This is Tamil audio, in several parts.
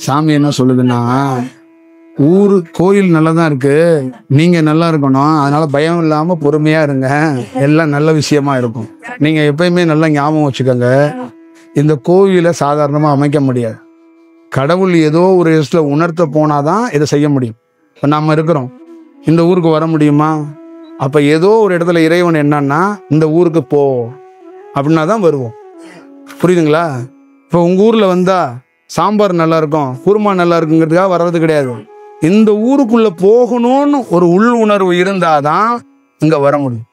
சாமி என்ன சொல்லுதுன்னா, ஊரு கோயில் நல்லா தான் இருக்கு, நீங்க நல்லா இருக்கணும், அதனால பயம் இல்லாம பொறுமையா இருங்க, எல்லாம் நல்ல விஷயமா இருக்கும். நீங்க எப்பயுமே நல்லா ஞாபகம் வச்சுக்கோங்க, இந்த கோயிலை சாதாரணமா அமைக்க முடியாது. கடவுள் ஏதோ ஒரு இடத்துல உணர்த்த போனாதான் இதை செய்ய முடியும். இப்போ நாம இருக்கிறோம், இந்த ஊருக்கு வர முடியுமா? அப்ப ஏதோ ஒரு இடத்துல இறைவன் என்னன்னா, இந்த ஊருக்கு போ அப்படின்னா தான் வருவோம். புரியுதுங்களா? இப்போ உங்க ஊர்ல வந்தா சாம்பார் நல்லா இருக்கும், குருமா நல்லா இருக்குங்கிறதுக்காக வர்றது கிடையாது. இந்த ஊருக்குள்ள போகணும்னு ஒரு உள் உணர்வு இருந்தாதான் இங்க வர முடியும்.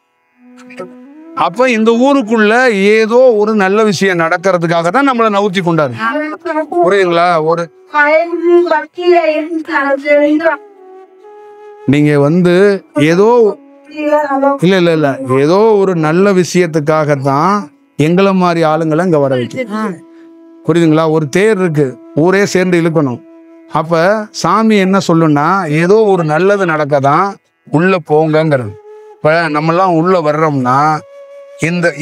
அப்ப இந்த ஊருக்குள்ள ஏதோ ஒரு நல்ல விஷயம் நடக்கிறதுக்காக தான் நம்மளை நவுத்தி கொண்டாரு. புரியுதுங்களா? ஒரு நீங்க ஏதோ இல்ல ஏதோ ஒரு நல்ல விஷயத்துக்காகத்தான் எங்களை மாதிரி ஆளுங்களை இங்க வர வைக்கும். புரியுதுங்களா? ஒரு தேர் இருக்கு, ஊரே சேர்ந்து இழுக்கணும். அப்ப சாமி என்ன சொல்லுன்னா, ஏதோ ஒரு நல்லது நடக்கதான் உள்ள போங்கிறது. இப்ப நம்மெல்லாம் உள்ள வர்றோம்னா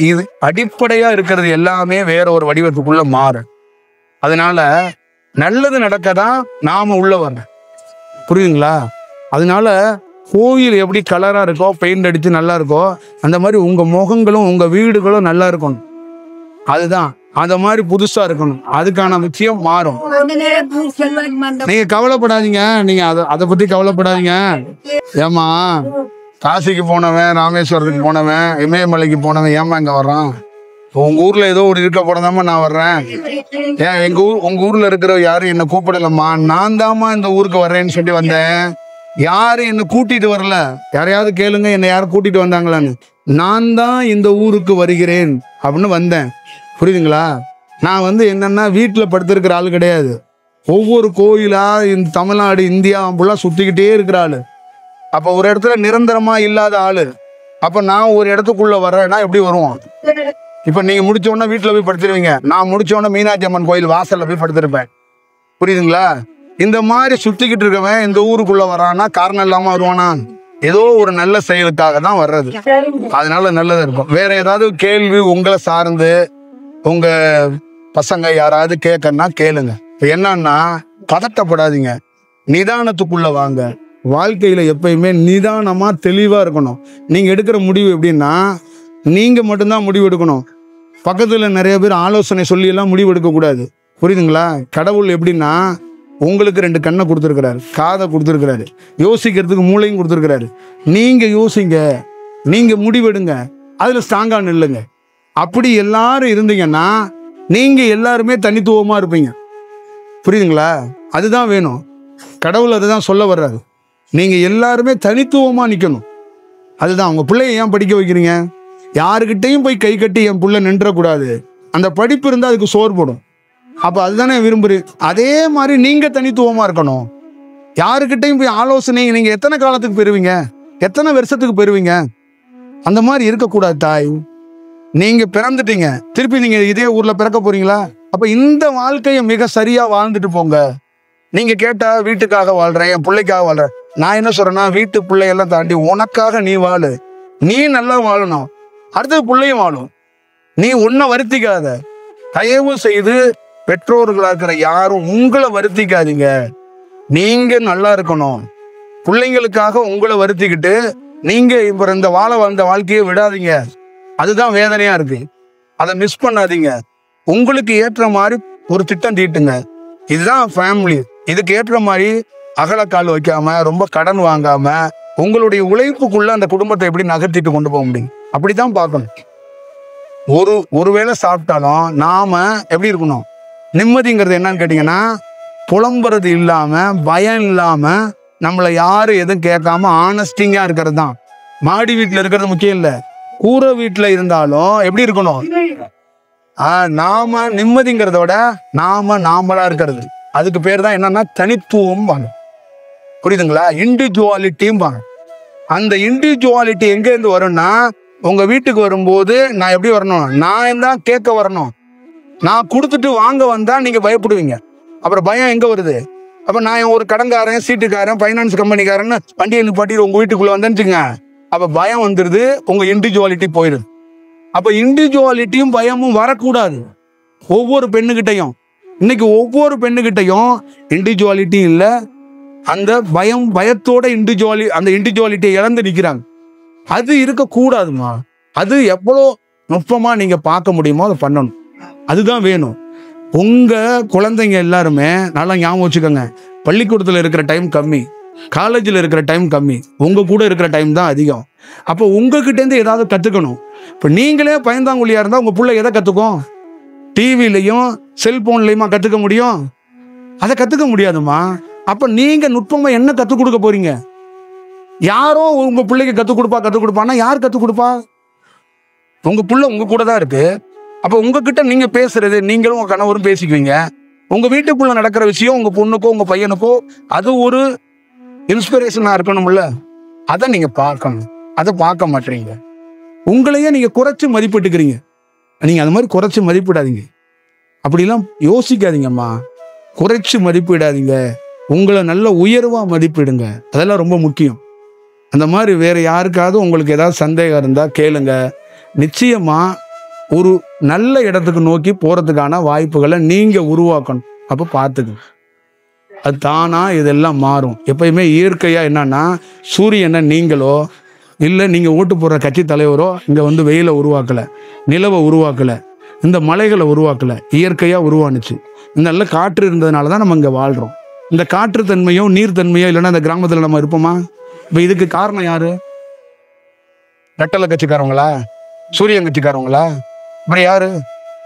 இது அடிப்படையா இருக்கிறது எல்லாமே வேற ஒரு வடிவத்துக்குள்ள மாறும். அதனால நல்லது நடக்கதான் நாம உள்ள வர்றோம். புரியுதுங்களா? அதனால கோயில் எப்படி கலரா இருக்கோ, பெயிண்ட் அடிச்சு நல்லா இருக்கோ, அந்த மாதிரி உங்க முகங்களும் உங்க வீடுகளும் நல்லா இருக்கணும். அதுதான் அந்த மாதிரி புதுசா இருக்கணும். அதுக்கான விஷயம் மாறும். நீங்க கவலைப்படாதீங்க, நீங்க அதை பத்தி கவலைப்படாதீங்க. ஏமா காசிக்கு போனவன், ராமேஸ்வரத்துக்கு போனவன், இமயமலைக்கு போனவன் ஏமா இங்க வர்றான்? உங்க ஊர்ல ஏதோ ஒரு இருக்க போனதாமா நான் வர்றேன். ஏன் உங்க ஊர்ல இருக்கிற யாரும் என்ன கூப்பிடலம்மா, நான் தாமா இந்த ஊருக்கு வர்றேன்னு சொல்லி வந்தேன். யாரும் என்ன கூட்டிட்டு வரல. யாரையாவது கேளுங்க, என்ன யாரும் கூட்டிட்டு வந்தாங்களான்னு. நான் தான் இந்த ஊருக்கு வருகிறேன் அப்படின்னு வந்தேன். புரியுதுங்களா? நான் என்னன்னா வீட்டுல படுத்திருக்கிற ஆளு கிடையாது. ஒவ்வொரு கோயிலா இந்த தமிழ்நாடு இந்தியா ஃபுல்லா சுத்திக்கிட்டே இருக்கிற ஆளு. அப்ப ஒரு இடத்துல நிரந்தரமா இல்லாத ஆளு. அப்ப நான் ஒரு இடத்துக்குள்ள வர்றேன்னா எப்படி வருவோம்? இப்ப நீங்க முடிச்ச உடனே வீட்டுல போய் படுத்துருவீங்க, நான் முடிச்ச உடனே மீனாட்சி அம்மன் கோயில் வாசல்ல போய் படுத்திருப்பேன். புரியுதுங்களா? இந்த மாதிரி சுத்திக்கிட்டு இருக்கவன் இந்த ஊருக்குள்ள வரான்னா காரணம் இல்லாம வருவானா? ஏதோ ஒரு நல்ல செயலுக்காக தான் வர்றது. அதனால நல்லது இருக்கும். வேற ஏதாவது கேள்வி உங்களை சார்ந்து உங்க பசங்க யாராவது கேட்கன்னா கேளுங்க. என்னன்னா பதட்டப்படாதீங்க, நிதானத்துக்குள்ள வாங்க. வாழ்க்கையில எப்பயுமே நிதானமா தெளிவா இருக்கணும். நீங்க எடுக்கிற முடிவு எப்படின்னா, நீங்க மட்டும்தான் முடிவு எடுக்கணும். பக்கத்துல நிறைய பேர் ஆலோசனை சொல்லி எல்லாம் முடிவு எடுக்க கூடாது. புரியுதுங்களா? கடவுள் எப்படின்னா, உங்களுக்கு 2 கண்ணை கொடுத்துருக்கிறாரு, காதை கொடுத்துருக்கிறாரு, யோசிக்கிறதுக்கு மூளையும் கொடுத்துருக்கிறாரு. நீங்க யோசிங்க, நீங்க முடிவெடுங்க, அதுல ஸ்ட்ராங்கா நில்லுங்க. அப்படி எல்லாரும் இருந்தீங்கன்னா நீங்க எல்லாருமே தனித்துவமா இருப்பீங்க. புரியுதுங்களா? அதுதான் வேணும். கடவுள் அதுதான் சொல்ல வர்றாரு. நீங்க எல்லாருமே தனித்துவமா நிக்கணும். அதுதான். உங்க பிள்ளைய ஏன் படிக்க வைக்கிறீங்க? யாருக்கிட்டையும் போய் கை கட்டி என் பிள்ளை நின்றக்கூடாது. அந்த படிப்பு இருந்தா அதுக்கு சோறு போடும். அப்ப அதுதானே விரும்புறீங்க. அதே மாதிரி நீங்க தனித்துவமா இருக்கணும். யாருக்கிட்டையும் போய் ஆலோசனை நீங்க எத்தனை காலத்துக்கு பெறுவீங்க? எத்தனை வருஷத்துக்கு பெறுவீங்க? அந்த மாதிரி இருக்கக்கூடாது தாய். நீங்க பிறந்துட்டீங்க, திருப்பி நீங்க இதே ஊர்ல பிறக்க போறீங்களா? அப்ப இந்த வாழ்க்கையை மிக சரியா வாழ்ந்துட்டு போங்க. நீங்க கேட்டா வீட்டுக்காக வாழ்றேன், என் பிள்ளைக்காக வாழ்றேன். நான் என்ன சொல்றேன்னா, வீட்டு பிள்ளையெல்லாம் தாண்டி உனக்காக நீ வாழு. நீ நல்லா வாழணும், அடுத்தது பிள்ளையும் வாழும். நீ உன்னை வருத்திக்காத. தயவு செய்து பெற்றோர்களா இருக்கிற யாரும் உங்களை வருத்திக்காதீங்க. நீங்க நல்லா இருக்கணும். பிள்ளைங்களுக்காக உங்களை வருத்திக்கிட்டு நீங்க இப்ப இந்த வந்த வாழ்க்கையை விடாதீங்க. அதுதான் வேதனையா இருக்கு. அதை மிஸ் பண்ணாதீங்க. உங்களுக்கு ஏற்ற மாதிரி ஒரு திட்டம் தீட்டுங்க. இதுதான் ஃபேமிலி. இதுக்கு ஏற்ற மாதிரி அகலக்கால் வைக்காம, ரொம்ப கடன் வாங்காம, உங்களுடைய உழைப்புக்குள்ள அந்த குடும்பத்தை எப்படி நகர்த்திட்டு கொண்டு போக முடியும்? அப்படித்தான் பார்க்கணும். ஒருவேளை சாப்பிட்டாலும் நாம எப்படி இருக்கணும்? நிம்மதிங்கிறது என்னன்னு கேட்டீங்கன்னா, புலம்புறது இல்லாம, பயம் இல்லாம, நம்மளை யாரும் எதுவும் கேட்காம ஆனஸ்டிங்கா இருக்கிறது தான். மாடி வீட்டுல இருக்கிறது முக்கியம் இல்லை, கூரை வீட்டுல இருந்தாலும் எப்படி இருக்கணும்? நாம நிம்மதிங்கிறத விட நாமளா இருக்கிறது. அதுக்கு பேர் தான் என்னன்னா தனித்துவம் வாங்க. புரியுதுங்களா? இண்டிவிஜுவாலிட்டியும் வாங்க. அந்த இண்டிவிஜுவாலிட்டி எங்க இருந்து வரும்னா, உங்க வீட்டுக்கு வரும்போது நான் எப்படி வரணும்? நான் தான் கேட்க வரணும். நான் கொடுத்துட்டு வாங்க வந்தா நீங்க பயப்படுவீங்க. அப்புறம் பயம் எங்க வருது? அப்ப நான் ஒரு கடன்காரன், சீட்டுக்காரன், பைனான்ஸ் கம்பெனிக்காரன்னு வண்டியை நிப்பாட்டி உங்க வீட்டுக்குள்ள வந்தேன்னுச்சுங்க, அப்ப பயம் வந்துருது, உங்க இண்டிவிஜுவாலிட்டி போயிடுது. அப்ப இண்டிவிஜுவாலிட்டியும் பயமும் வரக்கூடாது ஒவ்வொரு பெண்ணுகிட்டையும். இன்னைக்கு ஒவ்வொரு பெண்ணுகிட்டையும் இண்டிவிஜுவாலிட்டி இல்லை, அந்த பயத்தோட அந்த இண்டிவிஜுவாலிட்டியை இழந்து நிற்கிறாங்க. அது இருக்கக்கூடாதுமா. அது எவ்வளோ நுட்பமா நீங்க பார்க்க முடியுமோ அதை பண்ணணும். அதுதான் வேணும். உங்க குழந்தைங்க எல்லாருமே நல்லா ஞாபகம் வச்சுக்கோங்க, பள்ளிக்கூடத்தில் இருக்கிற டைம் கம்மி, காலேஜில் இருக்கிற டைம் கம்மி, உங்க கூட இருக்கிற டைம் தான் அதிகம். அப்போ உங்ககிட்ட இருந்து ஏதாவது கத்துக்கணும். இப்போ நீங்களே பயந்தாங்குழியா இருந்தா உங்க பிள்ளை எதை கத்துக்கும்? டிவிலையும் செல்போன்லையுமா கத்துக்க முடியும்? அதை கத்துக்க முடியாதுமா. அப்ப நீங்க நுட்பமா என்ன கத்துக் கொடுக்க போறீங்க? யாரோ உங்க பிள்ளைக்கு கத்துக் கொடுப்பான்னா யார் கத்துக் கொடுப்பா? உங்க பிள்ளை உங்க கூட தான் இருக்கு. அப்ப உங்ககிட்ட நீங்க பேசுறது, நீங்களும் உங்க கணவரும் பேசிக்குவீங்க. உங்க வீட்டுக்குள்ள நடக்கிற விஷயம் உங்க பொண்ணுக்கோ உங்க பையனுக்கோ அது ஒரு இன்ஸ்பிரேஷனா இருக்கணும்ல. அதை நீங்க பார்க்கணும். அதை பார்க்க மாட்டீங்க. உங்களையே நீங்க குறைச்சு மதிப்பிட்டுக்கிறீங்க. நீங்க அது மாதிரி குறைச்சு மதிப்பிடாதீங்க. அப்படிலாம் யோசிக்காதீங்கம்மா. குறைச்சு மதிப்பிடாதீங்க. உங்களை நல்ல உயர்வா மதிப்பிடுங்க. அதெல்லாம் ரொம்ப முக்கியம். அந்த மாதிரி வேற யாருக்காவது உங்களுக்கு ஏதாவது சந்தேகம் இருந்தா கேளுங்க. நிச்சயமா ஒரு நல்ல இடத்துக்கு நோக்கி போறதுக்கான வாய்ப்புகளை நீங்க உருவாக்கணும். அப்ப பார்த்துக்கங்க, அது தானா இதெல்லாம் மாறும். எப்பயுமே இயற்கையா என்னன்னா, சூரியனை நீங்களோ இல்லை நீங்க ஓட்டு போடுற கட்சி தலைவரோ இங்க வந்து வெயிலை உருவாக்கல, நிலவை உருவாக்கல, இந்த மலைகளை உருவாக்கல. இயற்கையா உருவானுச்சு. இந்த நல்ல காற்று இருந்ததுனால தான் நம்ம இங்க வாழ்றோம். இந்த காற்று தன்மையோ நீர் தன்மையோ இல்லைன்னா இந்த கிராமத்துல நம்ம இருப்போமா? இப்ப இதுக்கு காரணம் யாரு? ரெட்டலை கட்சிக்காரவங்களா? சூரியன் கட்சிக்காரவங்களா? அப்புறம் யாரு?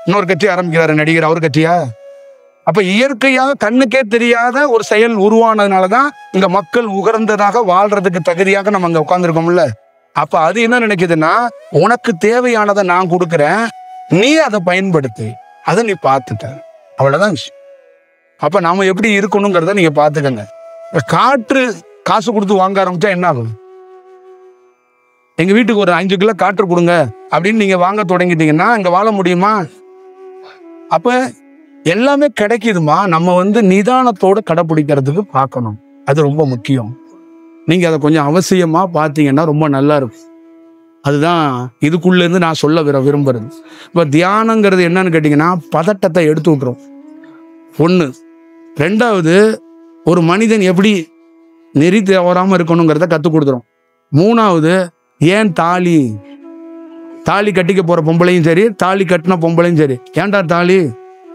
இன்னொரு கட்சி ஆரம்பிக்கிறாரு நடிகர், அவர் கட்சியா? அப்ப இயற்கையாக கண்ணுக்கே தெரியாத ஒரு செயல் உருவானதுனாலதான் இங்க மக்கள் உகர்ந்ததாக வாழ்றதுக்கு தகுதியாக நம்ம அங்க உட்கார்ந்துருக்கோம்ல. அப்ப அது என்ன நினைக்குதுன்னா, உனக்கு தேவையானதை நான் கொடுக்குறேன், நீ அதை பயன்படுத்து, அதை நீ பார்த்துட்ட, அவ்வளவுதான் விஷயம். அப்ப நாம எப்படி இருக்கணுங்கிறத நீங்க பாத்துக்கங்க. காற்று காசு கொடுத்து வாங்க ஆரம்பிச்சா என்ன ஆகும்? எங்க வீட்டுக்கு ஒரு 5 கிலோ காற்று கொடுங்க அப்படின்னு நீங்க வாங்க தொடங்கிட்டீங்கன்னா இங்க வாழ முடியுமா? அப்ப எல்லாமே கிடைக்குதுமா. நம்ம வந்து நிதானத்தோட கடைபிடிக்கிறதுக்கு பார்க்கணும். அது ரொம்ப முக்கியம். நீங்க அதை கொஞ்சம் அவசியமா பார்த்தீங்கன்னா ரொம்ப நல்லா இருக்கும். அதுதான் இதுக்குள்ள இருந்து நான் சொல்ல விரும்புறது. இப்ப தியானங்கிறது என்னன்னு கேட்டீங்கன்னா, பதட்டத்தை எடுத்து விட்டுரும் ஒண்ணு. ரெண்டாவது, ஒரு மனிதன் எப்படி நெறி தவறாம இருக்கணுங்கிறத கற்றுக் கொடுத்துரும். மூணாவது, ஏன் தாலி கட்டிக்க போற பொம்பளையும் சரி, தாலி கட்டின பொம்பளையும் சரி, ஏன்டா தாலி?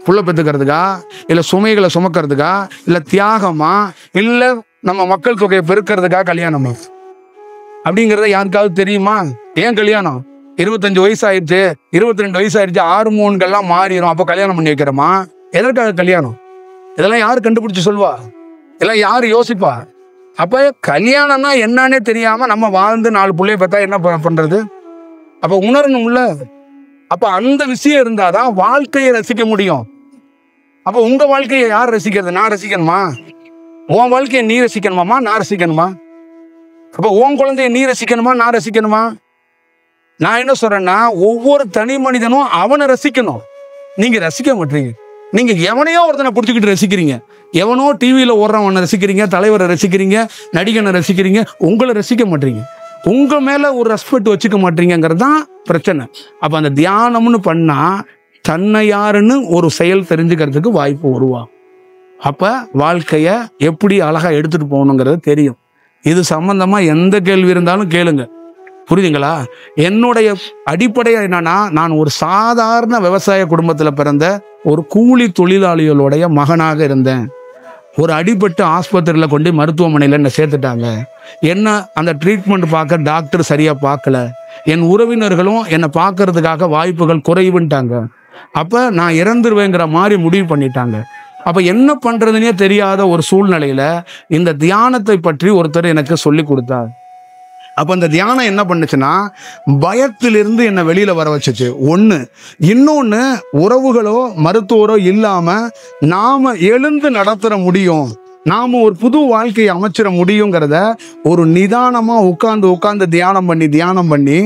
புள்ள பெற்றுக்கிறதுக்கா, இல்லை சுமைகளை சுமக்கிறதுக்கா, இல்லை தியாகமா, இல்லை நம்ம மக்கள் தொகையை பெருக்கிறதுக்கா கல்யாணமா? அப்படிங்கிறத யாருக்காவது தெரியுமா? ஏன் கல்யாணம்? 25 வயசு ஆயிடுச்சு, 22 வயசு ஆயிடுச்சு, ஹார்மோன்கள்லாம் மாறிடும், அப்போ கல்யாணம் பண்ணி வைக்கிறோமா? எதற்காக கல்யாணம்? இதெல்லாம் யாரு கண்டுபிடிச்சு சொல்வா? இதெல்லாம் யாரு யோசிப்பா? அப்ப கல்யாணம்னா என்னன்னே தெரியாம நம்ம வாழ்ந்து 4 பிள்ளைய பார்த்தா என்ன பண்றது? அப்ப உணரணும்ல. அப்ப அந்த விஷயம் இருந்தாதான் வாழ்க்கையை ரசிக்க முடியும். அப்ப உங்க வாழ்க்கையை யார் ரசிக்கிறது? நான் ரசிக்கணுமா? உன் வாழ்க்கையை நீ ரசிக்கணுமாமா? நான் ரசிக்கணுமா? அப்ப உன் குழந்தைய நீ ரசிக்கணுமா? நான் ரசிக்கணுமா? நான் என்ன சொல்றேன்னா, ஒவ்வொரு தனி மனிதனும் அவனை ரசிக்கணும். நீங்க ரசிக்க மாட்டீங்க. நீங்க எவனையோ ஒருத்தனை பிடிச்சிக்கிட்டு ரசிக்கிறீங்க. எவனோ டிவியில ஓடுறவனை ரசிக்கிறீங்க, தலைவரை ரசிக்கிறீங்க, நடிகனை ரசிக்கிறீங்க, உங்களை ரசிக்க மாட்டீங்க. உங்க மேல ஒரு ரெஸ்பெக்ட் வச்சுக்க மாட்டீங்கிறது தான் பிரச்சனை. அப்ப அந்த தியானம்னு பண்ணா தன்னை யாருன்னு ஒரு செயல் தெரிஞ்சுக்கிறதுக்கு வாய்ப்பு உருவாகும். அப்ப வாழ்க்கைய எப்படி அழகா எடுத்துட்டு போகணுங்கிறது தெரியும். இது சம்பந்தமா எந்த கேள்வி இருந்தாலும் கேளுங்க. புரியுதுங்களா? என்னுடைய அடிப்படையா என்னன்னா, நான் ஒரு சாதாரண விவசாய குடும்பத்துல பிறந்த ஒரு கூலி தொழிலாளிகளுடைய மகனாக இருந்தேன். ஒரு அடிபட்டு ஆஸ்பத்திரியில கொண்டு மருத்துவமனையில என்னை சேர்த்துட்டாங்க. என்ன அந்த ட்ரீட்மெண்ட் பார்க்க டாக்டர் சரியா பார்க்கல. என் உறவினர்களும் என்னை பார்க்கறதுக்காக வாய்ப்புகள் குறைவுன்ட்டாங்க. அப்ப நான் இறந்துருவேங்கிற மாதிரி முடிவு பண்ணிட்டாங்க. அப்ப என்ன பண்றதுன்னே தெரியாத ஒரு சூழ்நிலையில இந்த தியானத்தை பற்றி ஒருத்தர் எனக்கு சொல்லி கொடுத்தார். அப்ப அந்த தியானம் என்ன பண்ணுச்சுன்னா, பயத்திலிருந்து என்னை வெளியில வர வச்சுச்சு ஒண்ணு. இன்னொன்னு, உறவுகளோ மருத்துவரோ இல்லாம நாம எழுந்து நடத்துற முடியும், நாம ஒரு புது வாழ்க்கையை அமைச்சிட முடியுங்கிறத ஒரு நிதானமா உட்கார்ந்து தியானம் பண்ணி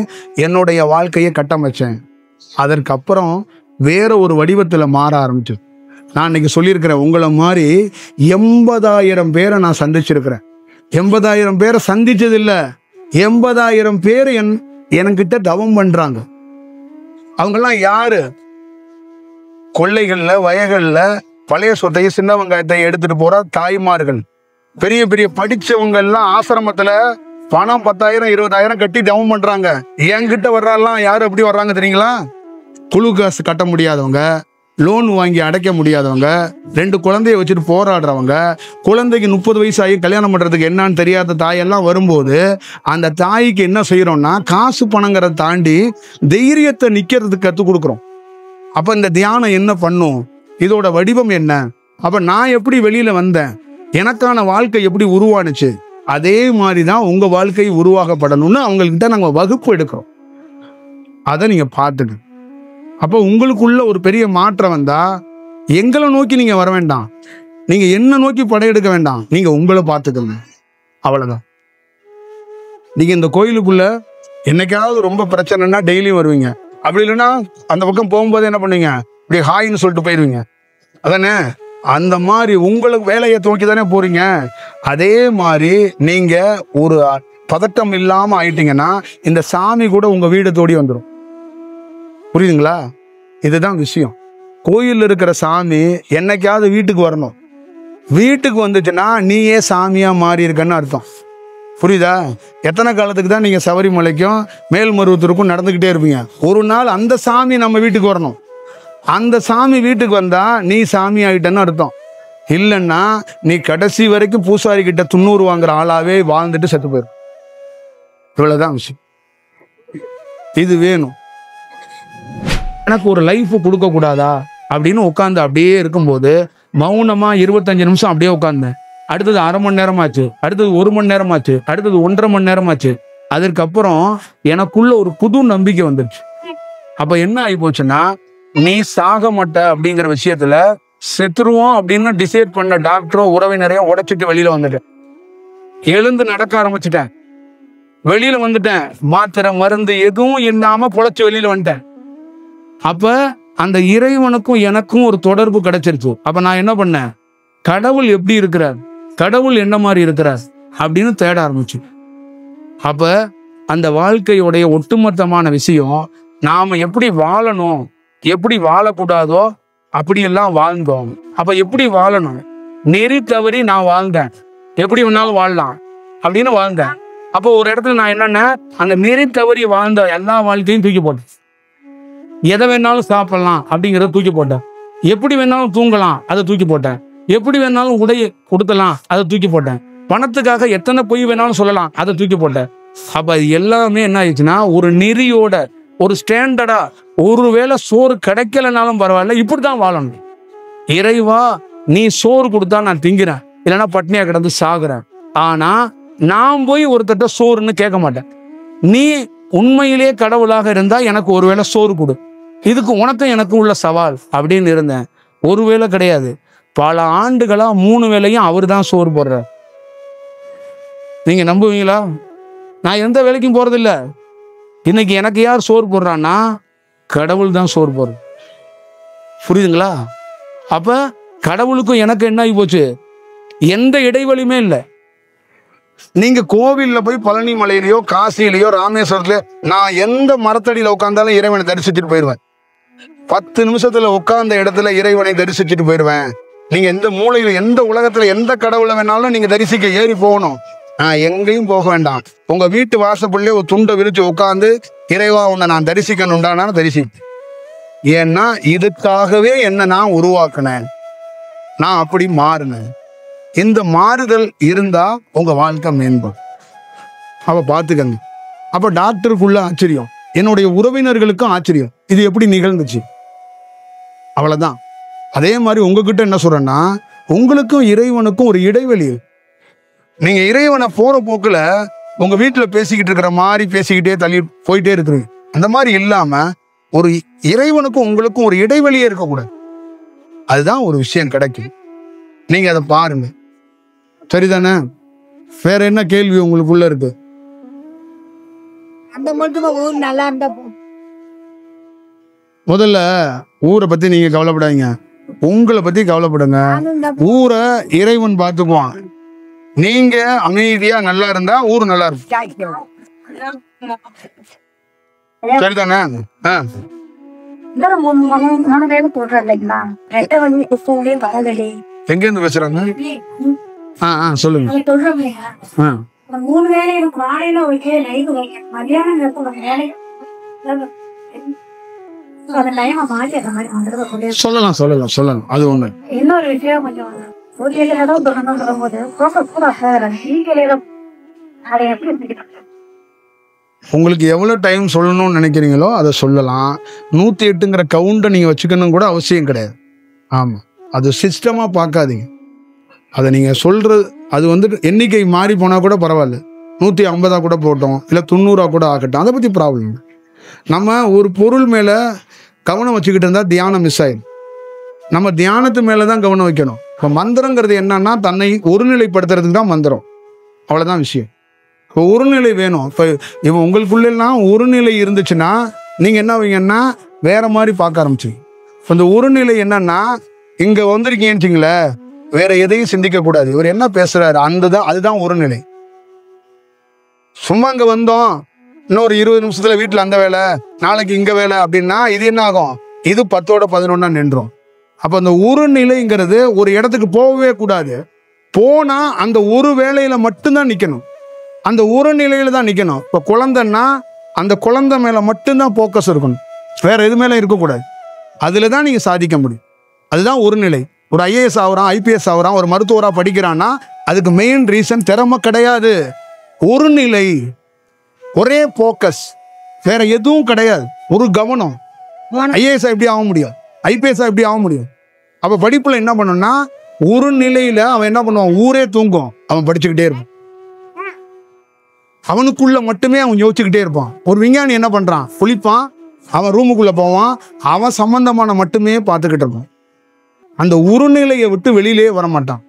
என்னுடைய வாழ்க்கையை கட்டமைச்சேன். அதற்கப்புறம் வேற ஒரு வடிவத்துல மாற ஆரம்பிச்சு. நான் இன்னைக்கு சொல்லியிருக்கிறேன், உங்களை மாதிரி 80,000 பேரை நான் சந்திச்சிருக்கிறேன். 80,000 பேரை சந்திச்சது இல்ல, 80,000 பேர் என்கிட்ட தவம் பண்றாங்க. அவங்கெல்லாம் யாரு? கொள்ளைகள்ல, வயல்கள்ல பழைய சொத்தையும் சின்ன வெங்காயத்தையும் எடுத்துட்டு போற தாய்மார்கள், பெரிய பெரிய படிச்சவங்க எல்லாம் ஆசிரமத்துல பணம் 10,000 20,000 கட்டி டவுன் பண்றாங்க. என்கிட்ட வர்றாலாம் யாரு எப்படி வர்றாங்க தெரியுங்களா? குழு காசு கட்ட முடியாதவங்க, லோன் வாங்கி அடைக்க முடியாதவங்க, 2 குழந்தைய வச்சுட்டு போராடுறவங்க, குழந்தைக்கு 30 வயசு ஆகி கல்யாணம் பண்றதுக்கு என்னன்னு தெரியாத தாயெல்லாம் வரும்போது அந்த தாய்க்கு என்ன செய்யறோம்னா, காசு பணங்கிறத தாண்டி தைரியத்தை நிக்கிறதுக்கு கற்றுக் கொடுக்குறோம். அப்ப இந்த தியானம் என்ன பண்ணும்? இதோட வடிவம் என்ன? அப்ப நான் எப்படி வெளியில வந்தேன், எனக்கான வாழ்க்கை எப்படி உருவானுச்சு, அதே மாதிரிதான் உங்க வாழ்க்கை உருவாக்கப்படணும்னு அவங்கள்கிட்ட நாங்க வகுப்பு எடுக்கிறோம். அதை நீங்க பார்த்துட்டு அப்போ உங்களுக்குள்ள ஒரு பெரிய மாற்றம் வந்தா எங்களை நோக்கி நீங்க வர வேண்டாம், நீங்க என்ன நோக்கி படையெடுக்க வேண்டாம், நீங்க உங்களை பார்த்துக்கங்க. அவ்வளவுதான். நீங்க இந்த கோயிலுக்குள்ள என்னைக்காவது ரொம்ப பிரச்சனைனா டெய்லியும் வருவீங்க. அப்படி இல்லைன்னா அந்த பக்கம் போகும்போது என்ன பண்ணுவீங்க, இப்படி ஹாயின்னு சொல்லிட்டு போயிடுவீங்க. அதானே? அந்த மாதிரி உங்களுக்கு வேலையை நோக்கி தானே போறீங்க. அதே மாதிரி நீங்க ஒரு பதட்டம் இல்லாம ஆயிட்டீங்கன்னா இந்த சாமி கூட உங்க வீடு தேடி வந்துடும். புரியுதுங்களா? இதுதான் விஷயம். கோயில்ல இருக்கிற சாமி என்னைக்காவது வீட்டுக்கு வரணும். வீட்டுக்கு வந்துச்சுன்னா நீயே சாமியா மாறி இருக்கன்னு அர்த்தம். புரியுதா? எத்தனை காலத்துக்கு தான் நீங்க சபரிமலைக்கும் மேல்மருவத்தூருக்கும் நடந்துகிட்டே இருப்பீங்க? ஒரு நாள் அந்த சாமி நம்ம வீட்டுக்கு வரணும். அந்த சாமி வீட்டுக்கு வந்தா நீ சாமி ஆகிட்டன்னு அர்த்தம். இல்லைன்னா நீ கடைசி வரைக்கும் பூசாரி கிட்ட 90 வாங்குற ஆளாவே வாழ்ந்துட்டு செத்து போயிடும். இவ்வளவுதான் விஷயம். இது வேணும். எனக்கு ஒரு லைஃப் கொடுக்க கூடாதா அப்படின்னு உட்காந்து அப்படியே இருக்கும்போது மௌனமா 25 நிமிஷம் அப்படியே உட்காந்தேன். அடுத்தது அரை மணி நேரம் ஆச்சு, அடுத்தது 1 மணி நேரம் ஆச்சு, அடுத்தது 1.5 மணி நேரம் ஆச்சு. அதற்கப்புறம் எனக்குள்ள ஒரு புது நம்பிக்கை வந்துருச்சு. அப்ப என்ன ஆகி போச்சுன்னா, நீ சாக மாட்ட அப்படிங்கிற விஷயத்துல செத்துருவோம் அப்படின்னு டிசைட் பண்ண டாக்டரோ உறவினரையோ உடைச்சிட்டு வெளியில வந்துட்டேன். எழுந்து நடக்க ஆரம்பிச்சுட்டேன். வெளியில வந்துட்டேன். மாத்திரை மருந்து எதுவும் இல்லாம பொழைச்சு வெளியில வந்துட்டேன். அப்ப அந்த இறைவனுக்கும் எனக்கும் ஒரு தொடர்பு கிடைச்சிருச்சு. அப்ப நான் என்ன பண்ணேன், கடவுள் எப்படி இருக்கிறார், கடவுள் என்ன மாதிரி இருக்கிறார் அப்படின்னு தேட ஆரம்பிச்சு. அப்ப அந்த வாழ்க்கையுடைய ஒட்டுமொத்தமான விஷயம், நாம எப்படி வாழணும், எப்படி வாழக்கூடாதோ அப்படியெல்லாம் வாழ்ந்தோம். அப்ப எப்படி வாழணும், நெறி தவறி நான் வாழ்ந்தேன், எப்படி வேணாலும் வாழலாம் அப்படின்னு வாழ்ந்தேன். அப்போ ஒரு இடத்துல நான் என்னன்னா, அந்த நெறி தவறி வாழ்ந்த எல்லா வாழ்க்கையும் தூக்கி போட்டேன். எதை வேணாலும் சாப்பிடலாம் அப்படிங்கிறத தூக்கி போட்டேன். எப்படி வேணாலும் தூங்கலாம் அதை தூக்கி போட்டேன். எப்படி வேணாலும் உடைய கொடுக்கலாம் அதை தூக்கி போட்டேன். பணத்துக்காக எத்தனை பொய் வேணாலும் சொல்லலாம் அதை தூக்கி போட்டேன். அப்ப இது எல்லாமே என்ன ஆயிடுச்சுன்னா, ஒரு நெறியோட ஒரு ஸ்டாண்டர்டா, ஒருவேளை சோறு கிடைக்கலனாலும் பரவாயில்ல, இப்படிதான் வாழணும். இறைவா நீ சோறு கொடுத்தா நான் திங்கிறேன், இல்லைன்னா பட்னியா கிடந்து சாகுறேன். ஆனா நான் போய் ஒருத்தட்ட சோறுன்னு கேட்க மாட்டேன். நீ உண்மையிலேயே கடவுளாக இருந்தா எனக்கு ஒருவேளை சோறு கொடு, இதுக்கு உனக்கும் எனக்கு உள்ள சவால் அப்படின்னு இருந்தேன். ஒருவேளை கிடையாது, பல ஆண்டுகளா 3 வேளையும் அவர் தான் சோறு போடுறார். நீங்க நம்புவீங்களா? நான் எந்த வேலைக்கும் போறதில்ல. இன்னைக்கு எனக்கு யார் சோறு போடுறான்னா, கடவுள் தான் சோறு போடுற. புரியுதுங்களா? அப்ப கடவுளுக்கும் எனக்கு என்ன ஆகி போச்சு, எந்த இடைவெளியுமே இல்லை. நீங்க கோவில்ல போய் பழனி மலையிலயோ காசியிலயோ ராமேஸ்வரத்துலயோ நான் எந்த மரத்தடியில உட்கார்ந்தாலும் இறைவனை தரிசிச்சுட்டு போயிடுவேன். 10 நிமிஷத்துல உட்கார்ந்த இடத்துல இறைவனை தரிசிச்சுட்டு போயிடுவேன். நீங்க எந்த மூலையில எந்த உலகத்துல எந்த கடவுளை வேணாலும் நீங்க தரிசிக்க ஏறி போகணும். எங்கேயும் போக வேண்டாம். உங்க வீட்டு வாசப்பள்ளே ஒரு துண்டை விரிச்சு உட்கார்ந்து இறைவா உன்னை நான் தரிசிக்கணும்டானா தரிசி. ஏன்னா இதுக்காகவே என்ன நான் உருவாக்குனேன், நான் அப்படி மாறினேன். இந்த மாறுதல் இருந்தா உங்க வாழ்க்கை மேம்படும். அவ பாத்துக்கங்க. அப்ப டாக்டருக்குள்ள ஆச்சரியம், என்னுடைய உறவினர்களுக்கும் ஆச்சரியம், இது எப்படி நிகழ்ந்துச்சு. அவ்வளவுதான். அதே மாதிரி உங்ககிட்ட என்ன சொல்றேன்னா, உங்களுக்கும் இறைவனுக்கும் ஒரு இடைவெளி. நீங்க இறைவனை போற போக்குல உங்க வீட்டுல பேசிக்கிட்டு இருக்கிற மாதிரி பேசிக்கிட்டே தள்ளி போயிட்டே இருக்கிறீங்க. அந்த மாதிரி இல்லாம ஒரு இறைவனுக்கும் உங்களுக்கும் ஒரு இடைவெளியே இருக்கக்கூடாது. அதுதான் ஒரு விஷயம் கிடைக்கும். நீங்க அதை பாருங்க. சரிதானே? வேற என்ன கேள்வி உங்களுக்குள்ள இருக்கு? முதல்ல ஊரை பத்தி நீங்க கவலைப்படாதீங்க, உங்களை பத்தி கவலைப்படுங்க. ஊரை இறைவன் பார்த்துக்குவான். நீங்க அமைதியா நல்லா இருந்தா ஊர் நல்லா இருக்கும். சரிதானே? எங்க இருந்து பேசுறாங்க? சொல்லுங்க. சொல்லலாம் சொல்லலாம் சொல்லலாம். அது ஒண்ணு. இன்னொரு விஷயம் கொஞ்சம் உங்களுக்கு எவ்வளவு டைம் சொல்லணும்னு நினைக்கிறீங்களோ அதை சொல்லலாம். 108ங்கிற கவுண்டை நீங்க வச்சுக்கணும் கூட அவசியம் கிடையாது. ஆமா, அது சிஸ்டமா பார்க்காதீங்க. அதை நீங்க சொல்றது அது வந்து எண்ணிக்கை மாறி போனா கூட பரவாயில்ல. 150 கூட போட்டோம், இல்லை 90 கூட ஆகட்டும், அதை பத்தி ப்ராப்ளம். நம்ம ஒரு பொருள் மேல கவனம் வச்சுக்கிட்டு இருந்தா தியானம் மிஸ் ஆயிடும். நம்ம தியானத்து மேலதான் கவனம் வைக்கணும். இப்போ மந்திரங்கிறது என்னன்னா தன்னை ஒருநிலைப்படுத்துறதுக்கு தான் மந்திரம். அவ்வளவுதான் விஷயம். இப்போ ஒருநிலை வேணும். இப்போ உங்களுக்குள்ளெல்லாம் ஒருநிலை இருந்துச்சுன்னா நீங்க என்ன வைங்கன்னா வேற மாதிரி பார்க்க ஆரம்பிச்சு. இந்த ஒருநிலை என்னன்னா இங்க வந்திருக்கீங்கன்னு வேற எதையும் சிந்திக்க கூடாது. இவர் என்ன பேசுறாரு அதுதான் ஒருநிலை. சும்மா இங்க வந்தோம், இன்னொரு 20 நிமிஷத்துல வீட்டுல அந்த வேலை, நாளைக்கு இங்க வேலை அப்படின்னா இது என்ன ஆகும்? இது 10ஓட 11 நின்றும். அப்ப அந்த ஒருநிலைங்கிறது ஒரு இடத்துக்கு போகவே கூடாது. போனா அந்த ஒரு வேலையில மட்டும்தான் நிக்கணும். அந்த ஒரு நிலையில தான் நிக்கணும். இப்ப குழந்தைன்னா அந்த குழந்தை மேல மட்டும்தான் போக்கஸ் இருக்கணும், வேற எது மேல இருக்கக்கூடாது. அதுலதான் நீங்க சாதிக்க முடியும். அதுதான் ஒரு நிலை. ஒரு IAS ஆகுறான், IPS ஆகுறான், ஒரு மருத்துவரா படிக்கிறான்னா அதுக்கு மெயின் ரீசன் திறமை கிடையாது, ஒரு நிலை, ஒரே போக்கஸ், வேற எதுவும் கிடையாது. ஒரு கவனம். IAS எப்படி ஆக முடியும்? IPS எப்படி ஆக முடியும்? அப்ப படிப்புல என்ன பண்ணணும்னா ஒரு நிலையில அவன் என்ன பண்ணுவான்? ஊரே தூங்கும், அவன் படிச்சுக்கிட்டே இருப்பான். அவனுக்குள்ள மட்டுமே அவன் யோசிச்சுக்கிட்டே இருப்பான். ஒரு விஞ்ஞானி என்ன பண்றான்? குளிப்பான், அவன் ரூமுக்குள்ள போவான், அவன் சம்பந்தமான மட்டுமே பார்த்துக்கிட்டு இருப்பான். அந்த உருநிலையை விட்டு வெளியிலே வரமாட்டான்.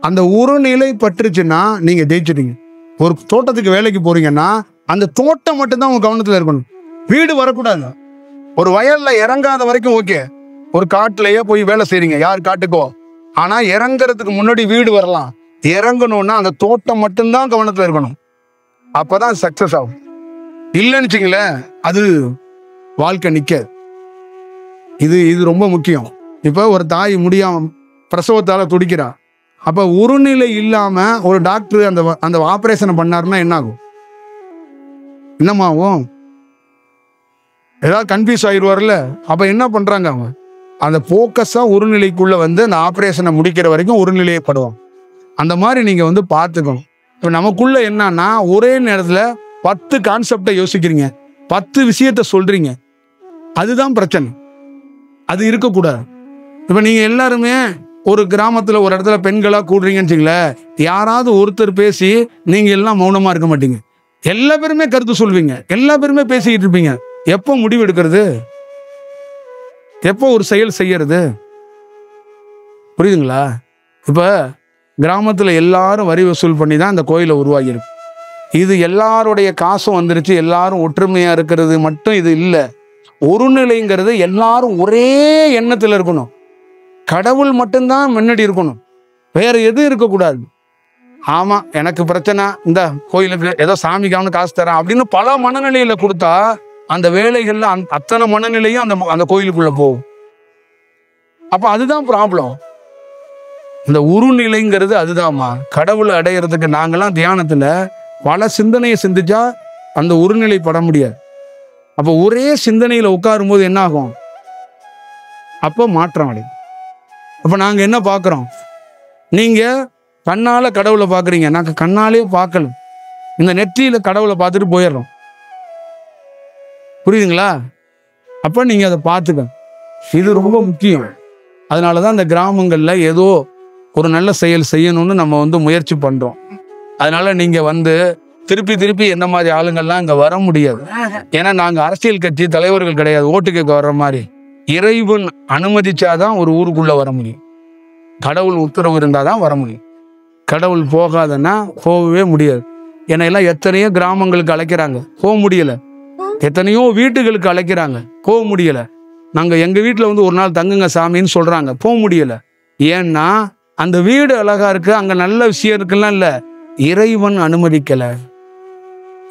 அந்த உருநிலை பற்றுச்சுன்னா நீங்க ஜெயிச்சிட்டீங்க. ஒரு தோட்டத்துக்கு வேலைக்கு போறீங்கன்னா அந்த தோட்டம் மட்டும்தான் உங்க கவனத்துல இருக்கணும், வீடு வரக்கூடாது. ஒரு வயல்ல இறங்காத வரைக்கும் ஓகே, ஒரு காட்டுலயே போய் வேலை செய்றீங்க, யார் காட்டுக்கோ, ஆனா இறங்குறதுக்கு முன்னாடி வீடு வரலாம். இறங்கணும்னா அந்த தோட்டம் மட்டும்தான் கவனத்துல இருக்கணும், அப்பதான் சக்சஸ் ஆகும். இல்லைன்னு வச்சுங்களேன், அது வாழ்க்கை நிக்க. இது ரொம்ப முக்கியம். இப்ப ஒரு தாய் முடியாம பிரசவத்தால துடிக்கிறா, அப்ப ஒருநிலை இல்லாம ஒரு டாக்டர் அந்த ஆபரேஷனை பண்ணாருன்னா என்ன ஆகும்? என்னமாகும்? ஏதாவது கன்ஃபியூஸ் ஆயிடுவார்ல. அப்ப என்ன பண்றாங்க? அவங்க அந்த போக்கஸா ஒரு நிலைக்குள்ள வந்து அந்த ஆபரேஷனை முடிக்கிற வரைக்கும் ஒரு நிலையப்படுவாங்க. அந்த மாதிரி நீங்க பார்த்துக்கணும். இப்போ நமக்குள்ள என்னன்னா ஒரே நேரத்துல 10 கான்செப்டை யோசிக்கிறீங்க, 10 விஷயத்த சொல்றீங்க, அதுதான் பிரச்சனை. அது இருக்கக்கூடாது. இப்ப நீங்க எல்லாருமே ஒரு கிராமத்துல ஒரு இடத்துல பெண்களா கூடுறீங்கன்னு வச்சுங்களேன், யாராவது ஒருத்தர் பேசி நீங்க எல்லாம் மௌனமா இருக்க மாட்டீங்க. எல்லா பேருமே கருத்து சொல்வீங்க, எல்லா பேருமே பேசிக்கிட்டு இருப்பீங்க. எப்போ முடிவு எடுக்கிறது? எப்போ ஒரு செயல் செய்யறது? புரியுதுங்களா? இப்ப கிராமத்துல எல்லாரும் வரி வசூல் பண்ணி தான் இந்த கோயிலை உருவாகி இருக்கு. இது எல்லாருடைய காசும் வந்துருச்சு, எல்லாரும் ஒற்றுமையா இருக்கிறது மட்டும் இது இல்லை. ஒரு நிலைங்கிறது எல்லாரும் ஒரே எண்ணத்துல இருக்கணும், கடவுள் மட்டும்தான் முன்னாடி இருக்கணும், வேற எதுவும் இருக்கக்கூடாது. ஆமா எனக்கு பிரச்சனை, இந்த கோயிலுக்கு ஏதோ சாமிக்கான காசு தரேன் அப்படின்னு பல மனநிலையில கொடுத்தா அந்த வேலைகள்ல அத்தனை மனநிலையும் அந்த கோயிலுக்குள்ள போகும். அப்ப அதுதான் ப்ராப்ளம். இந்த உருநிலைங்கிறது அதுதான்மா. கடவுளை அடையிறதுக்கு நாங்கெல்லாம் தியானத்துல பல சிந்தனையை சிந்திச்சா அந்த உருநிலை பட முடியாது. அப்ப ஒரே சிந்தனையில உட்காரும் போது என்ன ஆகும்? அப்போ மாற்றம் அடையும். அப்ப நாங்க என்ன பார்க்கிறோம்? நீங்க கண்ணால கடவுளை பார்க்குறீங்க, நாங்க கண்ணாலே பார்க்கல, இந்த நெற்றியில கடவுளை பார்த்துட்டு போயிடுறோம். புரியுதுங்களா? அப்ப நீங்க அதை பார்த்துக்க, இது ரொம்ப முக்கியம். அதனாலதான் இந்த கிராமங்கள்ல ஏதோ ஒரு நல்ல செயல் செய்யணும்னு நம்ம முயற்சி பண்றோம். அதனால நீங்க திருப்பி என்ன மாதிரி ஆளுங்கள்லாம் இங்க வர முடியாது. ஏன்னா நாங்க அரசியல் கட்சி தலைவர்கள் கிடையாது, ஓட்டு கேட்க வர்ற மாதிரி. இறைவன் அனுமதிச்சாதான் ஒரு ஊருக்குள்ள வர முடியும், கடவுள் உத்தரவு இருந்தாதான் வர முடியும். கடவுள் போகாதன்னா போகவே முடியாது. ஏன்னா எல்லாம் எத்தனையோ கிராமங்களுக்கு அழைக்கிறாங்க, போக முடியல. எத்தனையோ வீட்டுகளுக்கு அழைக்கிறாங்க, போக முடியல. நாங்க எங்க வீட்டுல ஒரு நாள் தங்குங்க சாமின்னு சொல்றாங்க, போக முடியல. ஏன்னா அந்த வீடு அழகா இருக்கு, அங்க நல்ல விஷயம் இருக்குல்லாம் இல்ல, இறைவன் அனுமதிக்கல.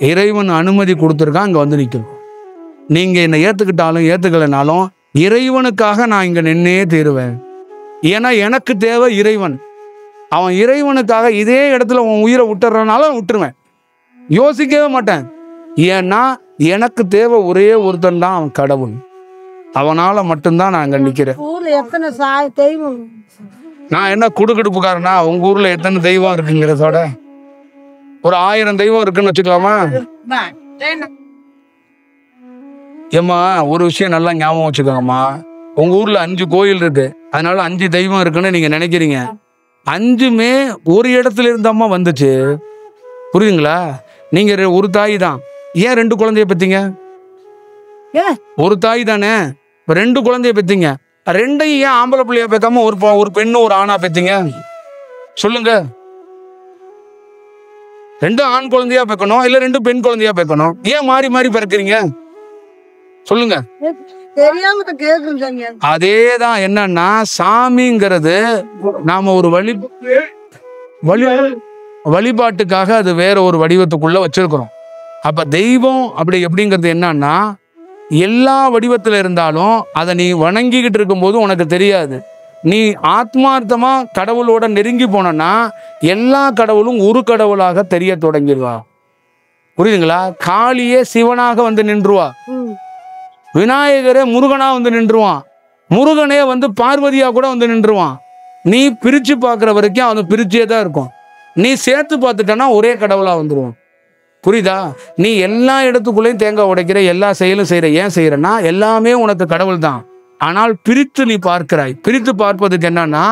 இறைவன் அனுமதி கொடுத்துருக்கான், அங்க நிக்கணும். நீங்க என்னை ஏத்துக்கிட்டாலும் ஏத்துக்கலைனாலும் இறைவனுக்காக நான் இங்க நின்னே தீருவேன். ஏன்னா எனக்கு தேவை இறைவன். அவன் இறைவனுக்காக இதே இடத்துல உன் உயிரை விட்டுறனால விட்டுருவேன், யோசிக்கவே மாட்டேன். ஏன்னா எனக்கு தேவை ஒரே ஒருத்தன் தான், அவன் கடவுள். அவனால மட்டும்தான் நான் அங்க நிக்கிறேன். நான் என்ன குடுக்கடுப்புக்காரனா? உங்க ஊர்ல எத்தனை தெய்வம் இருக்குங்கிறதோட ஒரு 1000 தெய்வம் இருக்குன்னு வச்சுக்கலாமா? ஏம்மா ஒரு விஷயம் நல்லா ஞாபகம் வச்சுக்கோங்கம்மா. உங்க ஊர்ல 5 கோயில் இருக்கு, அதனால 5 தெய்வம் இருக்குன்னு நீங்க நினைக்கிறீங்க. 5மே ஒரு இடத்துல இருந்தாமா வந்துச்சு, புரியுதுங்களா? நீங்க ஒரு தாய் தான், ஏன் 2 குழந்தைய பெத்தீங்க? ஒரு தாய் தானே, 2 குழந்தைய பெத்தீங்க. 2ஐயும் ஏன் ஆம்பளை பிள்ளைய பெக்காம ஒரு பெண்ணு ஒரு ஆணா பெத்தீங்க? சொல்லுங்க. 2 ஆண் குழந்தையா பெக்கணும், இல்ல 2 பெண் குழந்தையா பெக்கணும்? ஏன் மாறி மாறி பிறக்கிறீங்க? சொல்லுங்க. அதேதான். என்னன்னா சாமிங்கிறது நாம ஒரு வழிபாட்டுக்காக அது வேற ஒரு வடிவத்துக்குள்ள வச்சிருக்கிறோம். அப்ப தெய்வம் அப்படி எப்படிங்கிறது என்னன்னா, எல்லா வடிவத்துல இருந்தாலும் அதை நீ வணங்கிக்கிட்டு இருக்கும் போது உனக்கு தெரியாது. நீ ஆத்மார்த்தமா கடவுளோட நெருங்கி போனா எல்லா கடவுளும் ஒரு கடவுளாக தெரிய தொடங்கிடுவா. புரியுதுங்களா? காளியே சிவனாக வந்து நின்றுவா, விநாயகரே முருகனா வந்து நின்றுவான், முருகனே வந்து பார்வதியா கூட வந்து நின்றுவான். நீ பிரிச்சு பார்க்குற வரைக்கும் அவன் பிரிச்சே தான் இருக்கும். நீ சேர்த்து பார்த்துட்டனா ஒரே கடவுளா வந்துடுவான். புரியுதா? நீ எல்லா இடத்துக்குள்ளேயும் தேங்காய் உடைக்கிற, எல்லா செயலும் செய்யற. ஏன் செய்யறன்னா எல்லாமே உனக்கு கடவுள் தான். ஆனால் பிரித்து நீ பார்க்கிறாய். பிரித்து பார்ப்பதுக்கு என்னன்னா,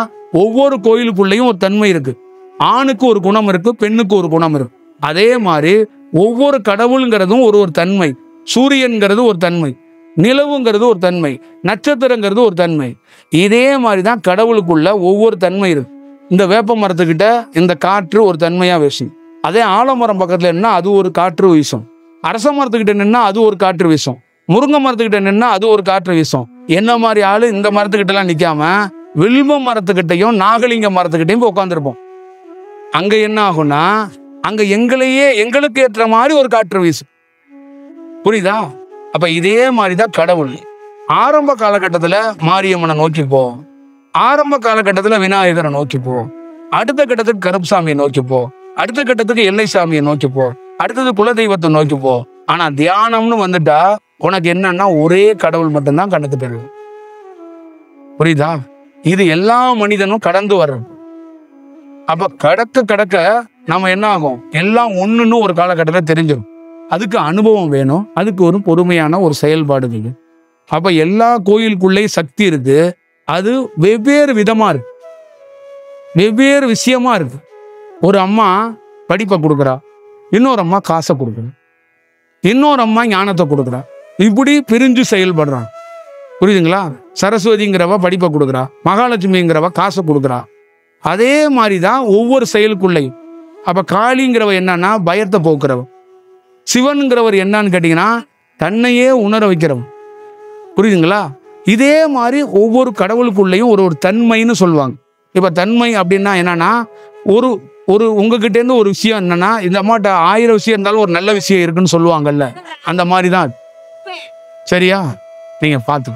ஒவ்வொரு கோயிலுக்குள்ளேயும் ஒரு தன்மை இருக்கு. ஆணுக்கு ஒரு குணம் இருக்கு, பெண்ணுக்கு ஒரு குணம் இருக்கு. அதே மாதிரி ஒவ்வொரு கடவுளுங்கிறதும் ஒரு தன்மை. சூரியன்கிறது ஒரு தன்மை, நிலவுங்கிறது ஒரு தன்மை, நட்சத்திரங்கிறது ஒரு தன்மை. இதே மாதிரிதான் கடவுளுக்குள்ள ஒவ்வொரு தன்மை இருக்கு. இந்த வேப்ப மரத்துக்கிட்ட இந்த காற்று ஒரு தன்மையா வீசும். அதே ஆலமரம் பக்கத்துல நின்னா அது ஒரு காற்று வீசும். அரச மரத்துக்கிட்ட நின்னா அது ஒரு காற்று வீசும். முருங்கை மரத்துக்கிட்ட நின்னா அது ஒரு காற்று வீசும். என்ன மாதிரி ஆளு இந்த மரத்துக்கிட்ட எல்லாம் நிக்காம வில்வ மரத்துக்கிட்டையும் நாகலிங்க மரத்துக்கிட்டையும் போய் உட்காந்துருப்போம். அங்க என்ன ஆகும்னா, அங்க எங்களுக்கு ஏற்ற மாதிரி ஒரு காற்று வீசும். புரியுதா? அப்ப இதே மாதிரிதான் கடவுள். ஆரம்ப காலகட்டத்துல மாரியம்மனை நோக்கி போ, ஆரம்ப காலகட்டத்துல விநாயகரை நோக்கி போ, அடுத்த கட்டத்துக்கு கருப்புசாமியை நோக்கி போ, அடுத்த கட்டத்துக்கு எல்லை சாமியை நோக்கி போ, அடுத்தது குலதெய்வத்தை நோக்கி போ. ஆனா தியானம்னு வந்துட்டா உனக்கு என்னன்னா ஒரே கடவுள் மட்டும்தான் கண்ணுக்கு தெரியும். புரியுதா? இது எல்லா மனிதனும் கடந்து வர்றது. அப்ப கடக்க கடக்க நம்ம என்ன ஆகும், எல்லாம் ஒண்ணுன்னு ஒரு காலகட்டத்துல தெரிஞ்சிடும். அதுக்கு அனுபவம் வேணும், அதுக்கு ஒரு பொறுமையான ஒரு செயல்பாடு வேணும். அப்ப எல்லா கோயிலுக்குள்ளே சக்தி இருக்கு, அது வெவ்வேறு விதமா இருக்கு, வெவ்வேறு விஷயமா இருக்கு. ஒரு அம்மா படிப்பை கொடுக்குறா, இன்னொரு அம்மா காசை கொடுக்குறா, இன்னொரு அம்மா ஞானத்தை கொடுக்குறா. இப்படி பிரிஞ்சு செயல்படுறான். புரியுதுங்களா? சரஸ்வதிங்கிறவ படிப்பை கொடுக்குறா, மகாலட்சுமிங்கிறவ காசை கொடுக்குறா. அதே மாதிரிதான் ஒவ்வொரு செயலுக்குள்ளையும். அப்ப காளிங்கிறவ என்னன்னா பயத்தை போக்குறவ, சிவனுங்கிறவர் என்னன்னு கேட்டீங்கன்னா தன்னையே உணர வைக்கிறவன். புரியுதுங்களா? இதே மாதிரி ஒவ்வொரு கடவுளுக்குள்ளேயும் ஒரு தன்மைன்னு சொல்லுவாங்க. இப்ப தன்மை அப்படின்னா என்னன்னா, ஒரு ஒரு உங்ககிட்ட இருந்து ஒரு விஷயம் என்னன்னா, இந்த அம்மாட்ட 1000 விஷயம் இருந்தாலும் ஒரு நல்ல விஷயம் இருக்குன்னு சொல்லுவாங்கல்ல, அந்த மாதிரிதான். சரியா? நீங்க பார்த்து